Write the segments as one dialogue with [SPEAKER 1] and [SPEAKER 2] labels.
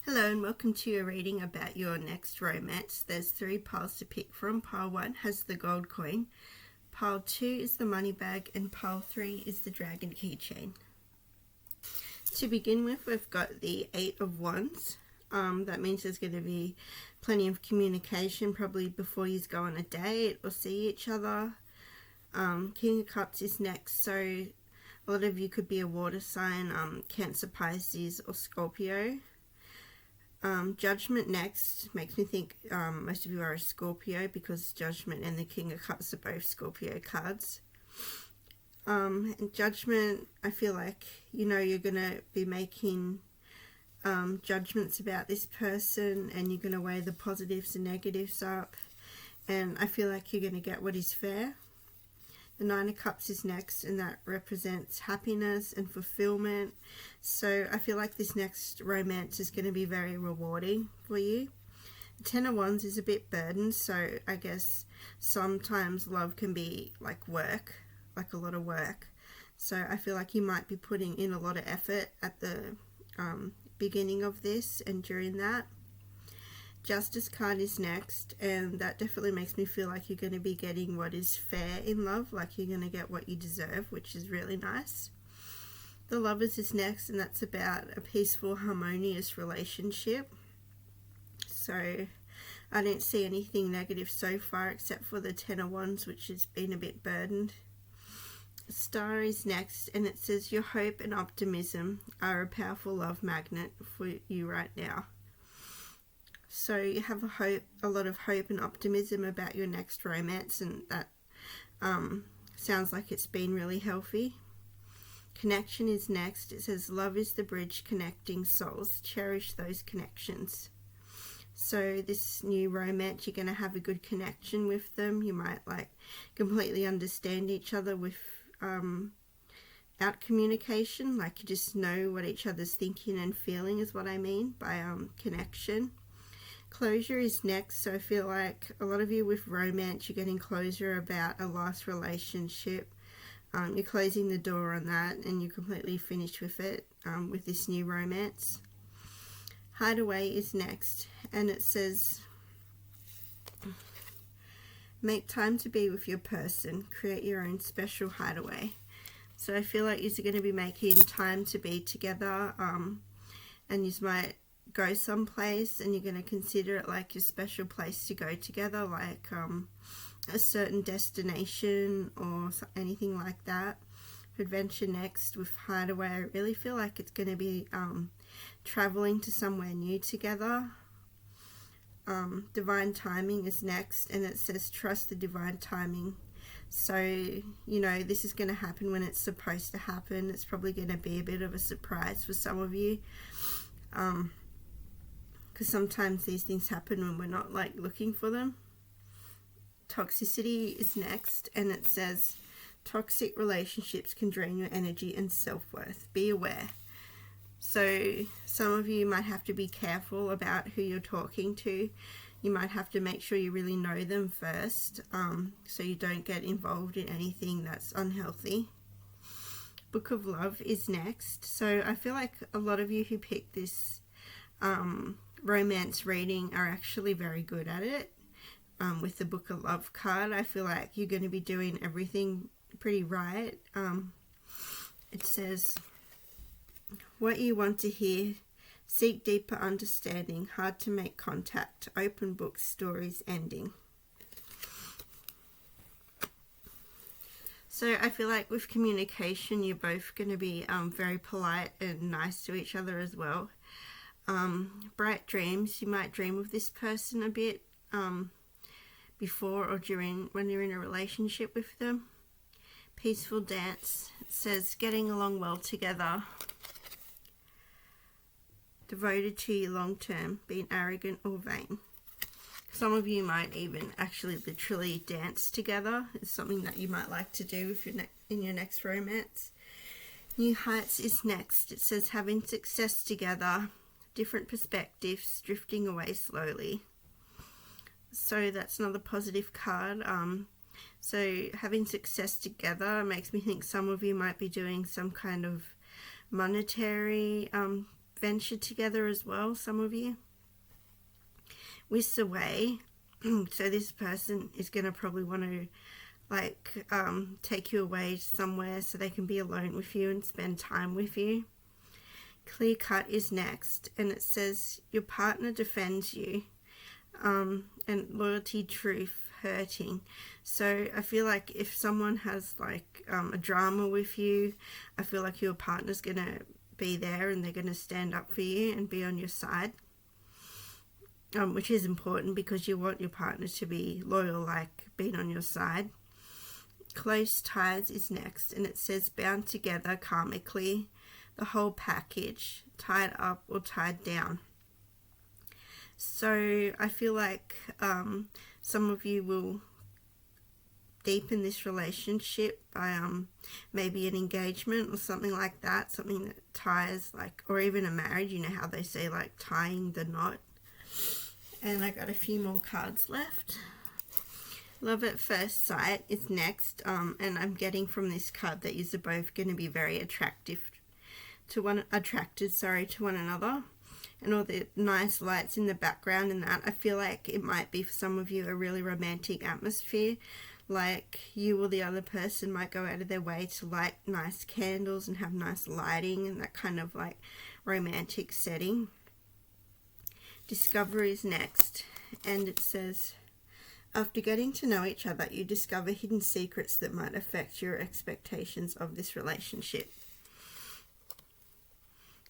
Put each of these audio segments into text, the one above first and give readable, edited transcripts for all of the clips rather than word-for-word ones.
[SPEAKER 1] Hello and welcome to your reading about your next romance. There's 3 piles to pick from. Pile 1 has the gold coin, pile 2 is the money bag, and pile 3 is the dragon keychain. To begin with, we've got the 8 of Wands. That means there's going to be plenty of communication, probably before you go on a date or see each other. King of Cups is next, so a lot of you could be a water sign, Cancer, Pisces or Scorpio. Judgment next makes me think most of you are a Scorpio, because Judgment and the King of Cups are both Scorpio cards. And Judgment, I feel like you're going to be making judgments about this person, and you're going to weigh the positives and negatives up, and I feel like you're going to get what is fair. The 9 of Cups is next, and that represents happiness and fulfillment. So I feel like this next romance is going to be very rewarding for you. The 10 of Wands is a bit burdened, so I guess sometimes love can be like work, like a lot of work. So I feel like you might be putting in a lot of effort at the beginning of this and during that. Justice card is next, and that definitely makes me feel like you're going to be getting what is fair in love, like you're going to get what you deserve, which is really nice. The Lovers is next, and that's about a peaceful, harmonious relationship. So I don't see anything negative so far except for the 10 of Wands, which has been a bit burdened. Star is next, and it says your hope and optimism are a powerful love magnet for you right now. So you have a lot of hope and optimism about your next romance, and that sounds like it's been really healthy. Connection is next. It says love is the bridge connecting souls. Cherish those connections. So this new romance, you're going to have a good connection with them. You might completely understand each other without communication. Like you just know what each other's thinking and feeling is what I mean by connection. Closure is next, so I feel like a lot of you with romance, you're getting closure about a lost relationship. You're closing the door on that, and you're completely finished with it with this new romance. Hideaway is next, and it says make time to be with your person. Create your own special hideaway. So I feel like you're going to be making time to be together, and you might go someplace and you're going to consider it like your special place to go together, like a certain destination or anything like that. Adventure next with Hideaway, I really feel like it's going to be traveling to somewhere new together. Divine timing is next, and it says trust the divine timing. So this is going to happen when it's supposed to happen. It's probably going to be a bit of a surprise for some of you, because sometimes these things happen when we're not looking for them. Toxicity is next, and it says toxic relationships can drain your energy and self-worth. Be aware. So some of you might have to be careful about who you're talking to. You might have to make sure you really know them first, so you don't get involved in anything that's unhealthy. Book of Love is next. So I feel like a lot of you who picked this romance reading are actually very good at it. With the Book of Love card, I feel like you're going to be doing everything pretty right. It says what you want to hear, seek deeper understanding, hard to make contact, open book, stories ending. So I feel like with communication, you're both going to be very polite and nice to each other as well. Bright dreams, you might dream of this person a bit before or during when you're in a relationship with them. Peaceful dance, it says getting along well together. Devoted to you long term, being arrogant or vain. Some of you might even actually literally dance together. It's something that you might like to do if you're in your next romance. New Heights is next. It says having success together, different perspectives, drifting away slowly. So that's another positive card. So having success together makes me think some of you might be doing some kind of monetary venture together as well, some of you. Whisk away. So this person is going to probably want to take you away somewhere so they can be alone with you and spend time with you. Clear cut is next, and it says your partner defends you, and loyalty, truth, hurting. So I feel like if someone has a drama with you, I feel like your partner's going to be there and they're going to stand up for you and be on your side, which is important because you want your partner to be loyal, being on your side. Close ties is next, and it says bound together karmically, the whole package, tied up or tied down. So I feel like some of you will deepen this relationship by maybe an engagement or something like that, something that ties, or even a marriage. You know how they say tying the knot. And I got a few more cards left. Love at first sight is next, and I'm getting from this card that you're both going to be very attracted to one another, and all the nice lights in the background and that. I feel like it might be for some of you a really romantic atmosphere, like you or the other person might go out of their way to light nice candles and have nice lighting and that kind of romantic setting. Discovery is next, and it says after getting to know each other, you discover hidden secrets that might affect your expectations of this relationship.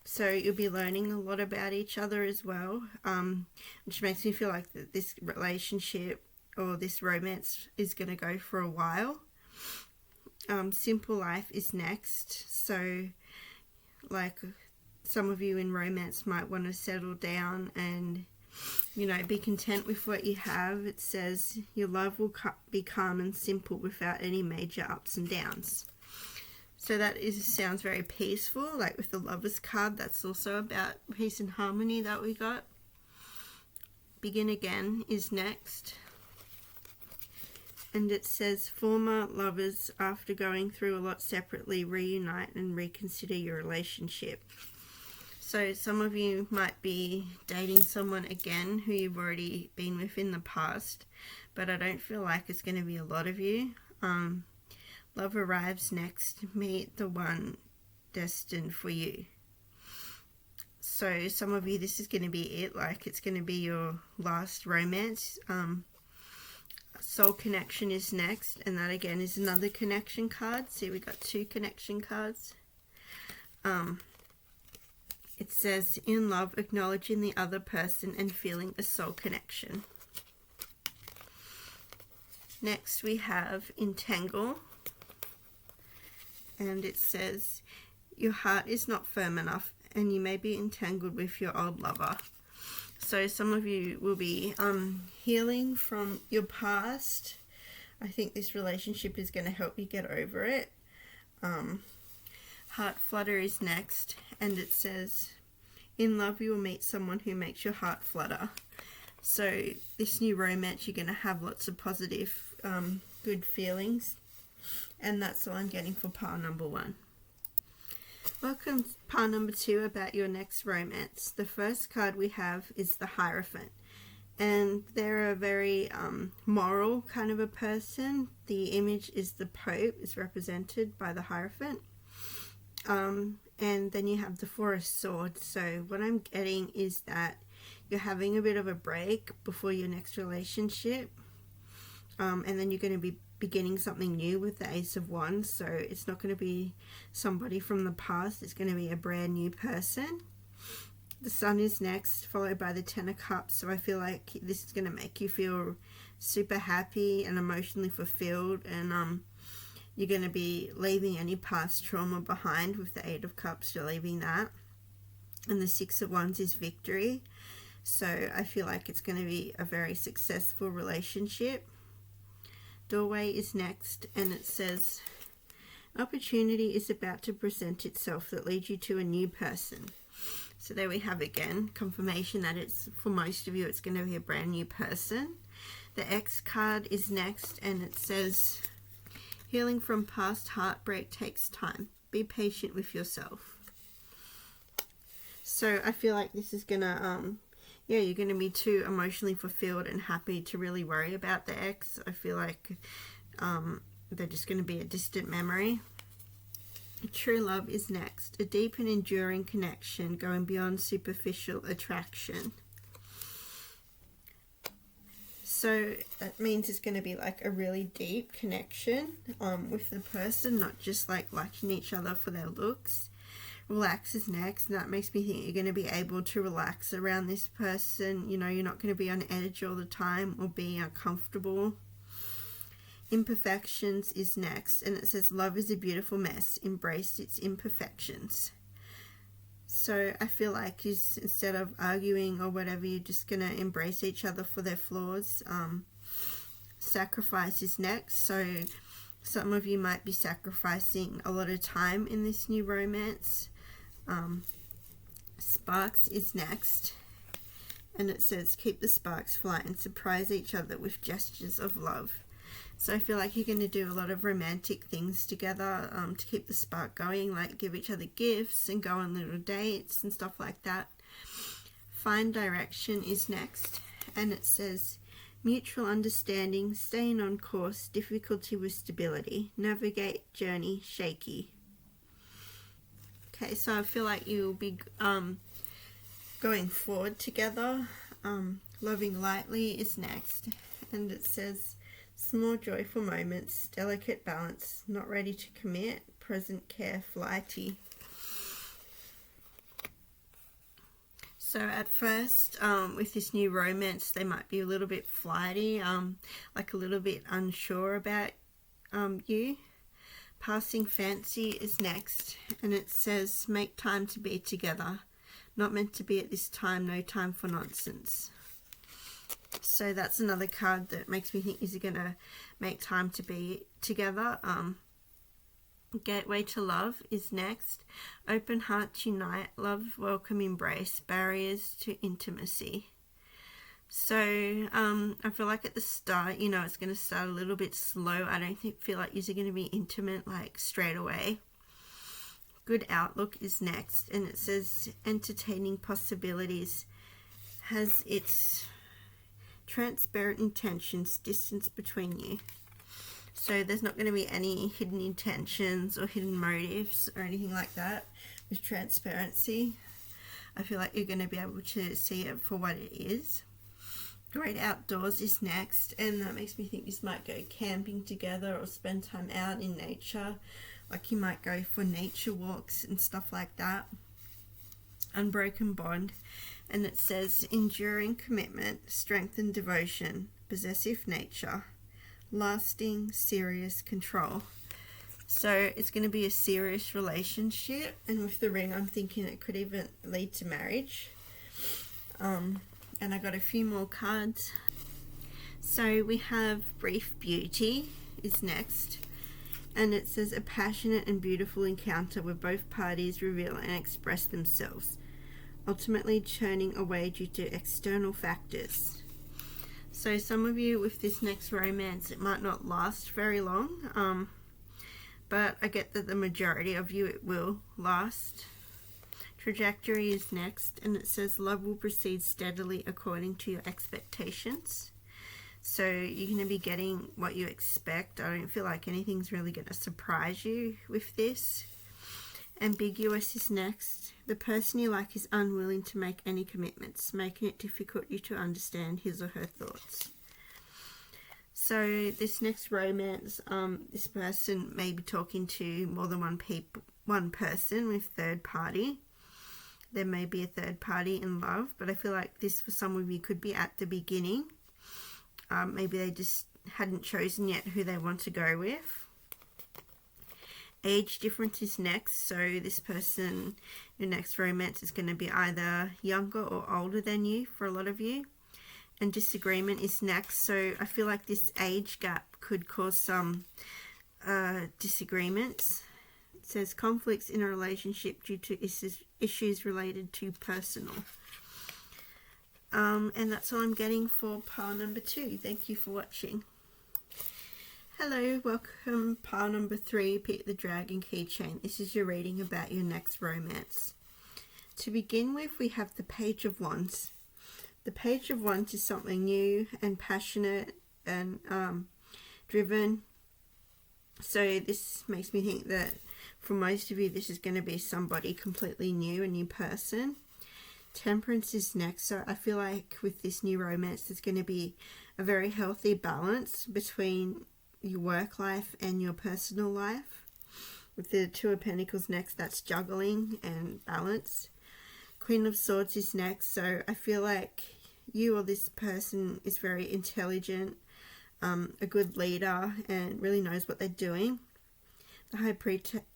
[SPEAKER 1] So you'll be learning a lot about each other as well, which makes me feel like that this relationship or this romance is going to go for a while. Simple life is next. So some of you in romance might want to settle down and be content with what you have. It says your love will be calm and simple without any major ups and downs. So that sounds very peaceful, with the Lovers card. That's also about peace and harmony that we got. Begin again is next. And it says former lovers, after going through a lot separately, reunite and reconsider your relationship. So some of you might be dating someone again who you've already been with in the past, but I don't feel like it's going to be a lot of you. Love arrives next. Meet the one destined for you. So some of you, this is going to be it. It's going to be your last romance. Soul connection is next, and that again is another connection card. See, we got 2 connection cards. It says in love, acknowledging the other person and feeling a soul connection. Next we have entangle. And it says, your heart is not firm enough and you may be entangled with your old lover. So some of you will be healing from your past. I think this relationship is going to help you get over it. Heart flutter is next, and it says, in love you will meet someone who makes your heart flutter. So this new romance, you're going to have lots of positive, good feelings. And that's all I'm getting for pile number 1. Welcome to pile number 2 about your next romance. The first card we have is the Hierophant. And they're a very moral kind of a person. The image is the Pope, is represented by the Hierophant. And then you have the 4 of Swords. So what I'm getting is that you're having a bit of a break before your next relationship. And then you're going to be beginning something new with the Ace of Wands. So it's not going to be somebody from the past. It's going to be a brand new person. The Sun is next, followed by the 10 of Cups. So I feel like this is going to make you feel super happy and emotionally fulfilled. And you're going to be leaving any past trauma behind with the 8 of Cups. You're leaving that. And the 6 of Wands is victory. So I feel like it's going to be a very successful relationship. Doorway is next, and it says, opportunity is about to present itself that leads you to a new person. So there we have again, confirmation that it's, for most of you, it's going to be a brand new person. The X card is next, and it says, healing from past heartbreak takes time. Be patient with yourself. So I feel like this is gonna, yeah, you're gonna be too emotionally fulfilled and happy to really worry about the ex. I feel like they're just gonna be a distant memory. True love is next. A deep and enduring connection going beyond superficial attraction. So that means it's going to be like a really deep connection with the person, not just like liking each other for their looks. Relax is next, and that makes me think you're going to be able to relax around this person. You know, you're not going to be on edge all the time or be uncomfortable. Imperfections is next, and it says love is a beautiful mess. Embrace its imperfections. So I feel like instead of arguing or whatever, you're just going to embrace each other for their flaws. Sacrifice is next. So some of you might be sacrificing a lot of time in this new romance. Sparks is next. And it says keep the sparks flying. Surprise each other with gestures of love. So I feel like you're going to do a lot of romantic things together to keep the spark going, like give each other gifts and go on little dates and stuff like that. Find direction is next, and it says mutual understanding, staying on course, difficulty with stability, navigate journey shaky. Okay, so I feel like you'll be going forward together. Loving lightly is next, and it says small joyful moments, delicate balance, not ready to commit, present care, flighty. So at first, with this new romance, they might be a little bit flighty, like a little bit unsure about you. Passing fancy is next, and it says make time to be together, not meant to be at this time, no time for nonsense. So that's another card that makes me think, is it going to make time to be together? Gateway to love is next. Open hearts unite, love, welcome, embrace, barriers to intimacy. So I feel like at the start, you know, it's going to start a little bit slow. I don't feel like you're going to be intimate like straight away. Good outlook is next, and it says entertaining possibilities has its transparent intentions, distance between you. So there's not going to be any hidden intentions or hidden motives or anything like that with transparency. I feel like you're going to be able to see it for what it is. Great outdoors is next, and that makes me think you might go camping together or spend time out in nature. Like you might go for nature walks and stuff like that. Unbroken bond, and it says enduring commitment, strength and devotion, possessive nature, lasting serious control. So it's going to be a serious relationship, and with the ring I'm thinking it could even lead to marriage. And I got a few more cards. So we have brief beauty is next, and it says a passionate and beautiful encounter where both parties reveal and express themselves, ultimately turning away due to external factors. So some of you with this next romance, it might not last very long, but I get that the majority of you it will last. Trajectory is next, and it says love will proceed steadily according to your expectations. So you're going to be getting what you expect. I don't feel like anything's really going to surprise you with this. Ambiguous is next. The person you like is unwilling to make any commitments, making it difficult for you to understand his or her thoughts. So this next romance, this person may be talking to more than one person with third party. There may be a third party in love, but I feel like this for some of you could be at the beginning. Maybe they just hadn't chosen yet who they want to go with. Age difference is next, so this person, your next romance is going to be either younger or older than you for a lot of you. And disagreement is next, so I feel like this age gap could cause some disagreements. It says conflicts in a relationship due to issues related to personal. And that's all I'm getting for pile number 2. Thank you for watching. Hello, welcome pile number 3, Pete the Dragon Keychain. This is your reading about your next romance. To begin with, we have the Page of Wands. The Page of Wands is something new and passionate and driven. So this makes me think that for most of you, this is going to be somebody completely new, a new person. Temperance is next. So I feel like with this new romance, there's going to be a very healthy balance between your work life and your personal life. With the Two of Pentacles next, that's juggling and balance. Queen of Swords is next. So I feel like you or this person is very intelligent, a good leader, and really knows what they're doing. The High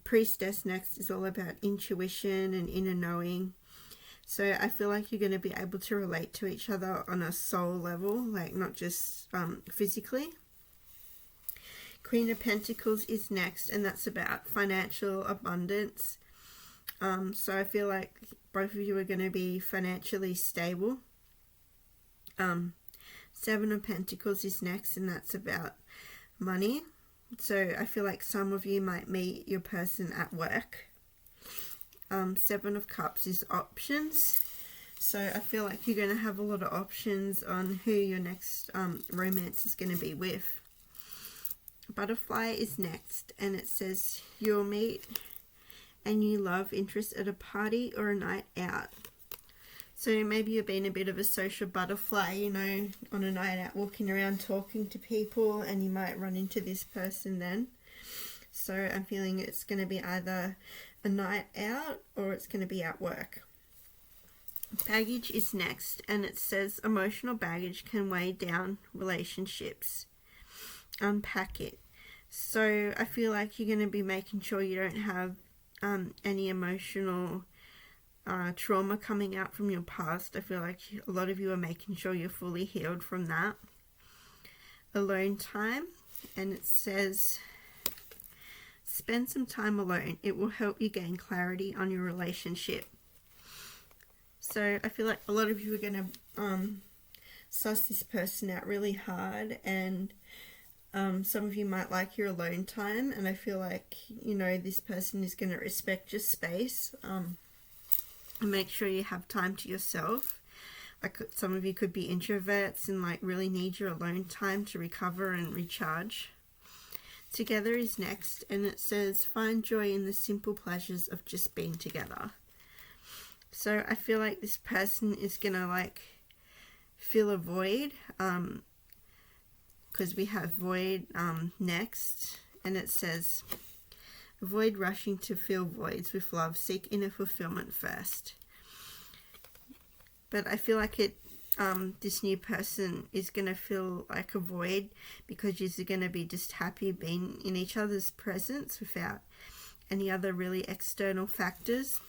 [SPEAKER 1] Priestess next is all about intuition and inner knowing. So I feel like you're going to be able to relate to each other on a soul level, like not just physically. Queen of Pentacles is next, and that's about financial abundance. So I feel like both of you are going to be financially stable. Seven of Pentacles is next, and that's about money. So I feel like some of you might meet your person at work. Seven of Cups is options. So I feel like you're going to have a lot of options on who your next romance is going to be with. Butterfly is next, and it says you'll meet a new love interest at a party or a night out. So maybe you're being a bit of a social butterfly, you know, on a night out, walking around talking to people, and you might run into this person then. So I'm feeling it's going to be either a night out or it's going to be at work. Baggage is next, and it says emotional baggage can weigh down relationships. Unpack it. So I feel like you're going to be making sure you don't have any emotional trauma coming out from your past. I feel like a lot of you are making sure you're fully healed from that. Alone time, and it says spend some time alone. It will help you gain clarity on your relationship. So I feel like a lot of you are going to suss this person out really hard, and some of you might like your alone time, and I feel like, you know, this person is going to respect your space and make sure you have time to yourself. Like some of you could be introverts and like really need your alone time to recover and recharge. Together is next, and it says find joy in the simple pleasures of just being together. So I feel like this person is going to like fill a void, because we have void next, and it says avoid rushing to fill voids with love, seek inner fulfillment first. But I feel like this new person is going to feel like a void because you're going to be just happy being in each other's presence without any other really external factors.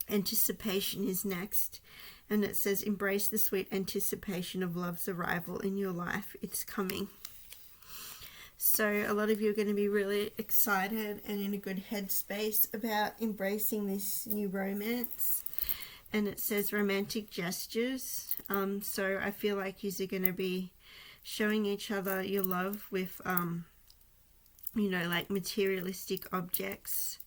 [SPEAKER 1] Anticipation is next, and it says embrace the sweet anticipation of love's arrival in your life. It's coming. So a lot of you are going to be really excited and in a good headspace about embracing this new romance. And it says romantic gestures. So I feel like you're going to be showing each other your love with, you know, like materialistic objects.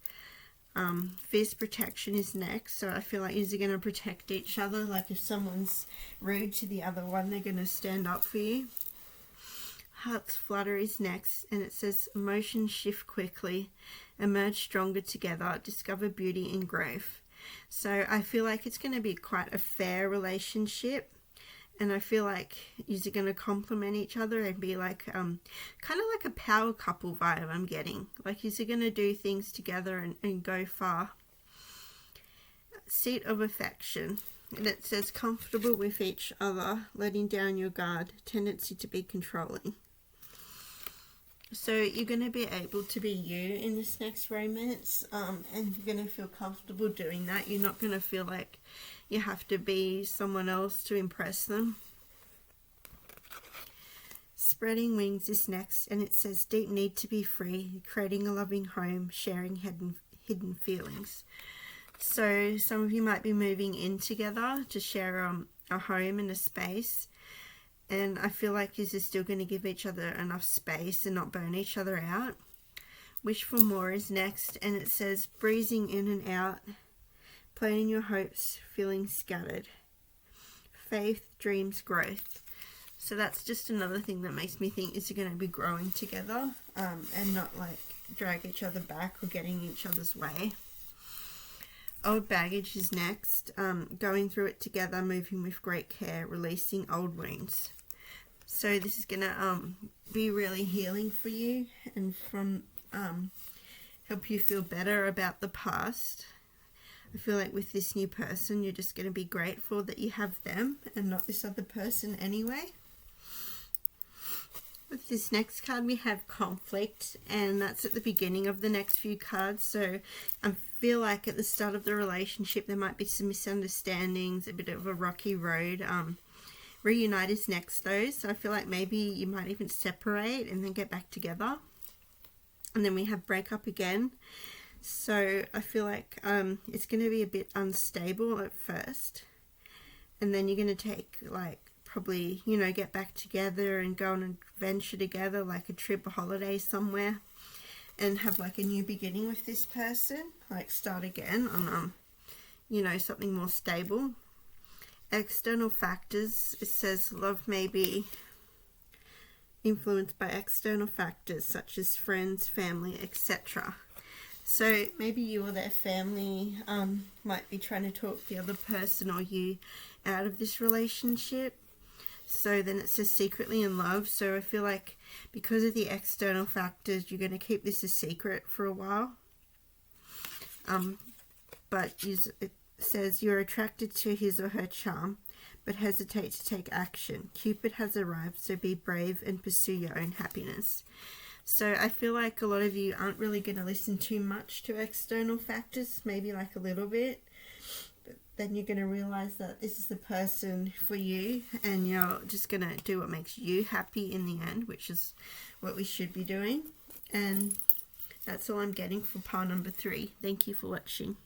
[SPEAKER 1] Fierce protection is next. So I feel like you're going to protect each other. Like if someone's rude to the other one, they're going to stand up for you. Heart's flutter is next, and it says emotions shift quickly, emerge stronger together, discover beauty in growth. So I feel like it's going to be quite a fair relationship, and I feel like you're going to complement each other and be like kind of like a power couple vibe I'm getting. Like you're going to do things together and go far. Seat of affection, and it says comfortable with each other, letting down your guard, tendency to be controlling. So you're going to be able to be you in this next romance, and you're going to feel comfortable doing that. You're not going to feel like you have to be someone else to impress them. Spreading wings is next, and it says deep need to be free, creating a loving home, sharing hidden feelings. So some of you might be moving in together to share a home and a space. And I feel like you're still going to give each other enough space and not burn each other out. Wish for more is next, and it says breezing in and out, planning your hopes, feeling scattered. Faith, dreams, growth. So that's just another thing that makes me think is you're going to be growing together, and not like drag each other back or getting each other's way. Old baggage is next. Going through it together, moving with great care, releasing old wounds. So this is going to be really healing for you and from help you feel better about the past. I feel like with this new person, you're just going to be grateful that you have them and not this other person anyway. With this next card, we have conflict, and that's at the beginning of the next few cards. So I feel like at the start of the relationship, there might be some misunderstandings, a bit of a rocky road. Reunite is next though, so I feel like maybe you might even separate and then get back together. And then we have break up again. So I feel like it's going to be a bit unstable at first, and then you're going to take like probably, you know, get back together and go on an adventure together, like a trip, a holiday somewhere, and have like a new beginning with this person, like start again on you know, something more stable. External factors, it says love may be influenced by external factors such as friends, family, etc. So maybe you or their family might be trying to talk the other person or you out of this relationship. So then it says secretly in love. So I feel like because of the external factors, you're going to keep this a secret for a while. But it says you're attracted to his or her charm, but hesitate to take action. Cupid has arrived, so be brave and pursue your own happiness. So I feel like a lot of you aren't really going to listen too much to external factors, maybe like a little bit. But then you're going to realize that this is the person for you, and you're just going to do what makes you happy in the end, which is what we should be doing. And that's all I'm getting for pile number 3. Thank you for watching.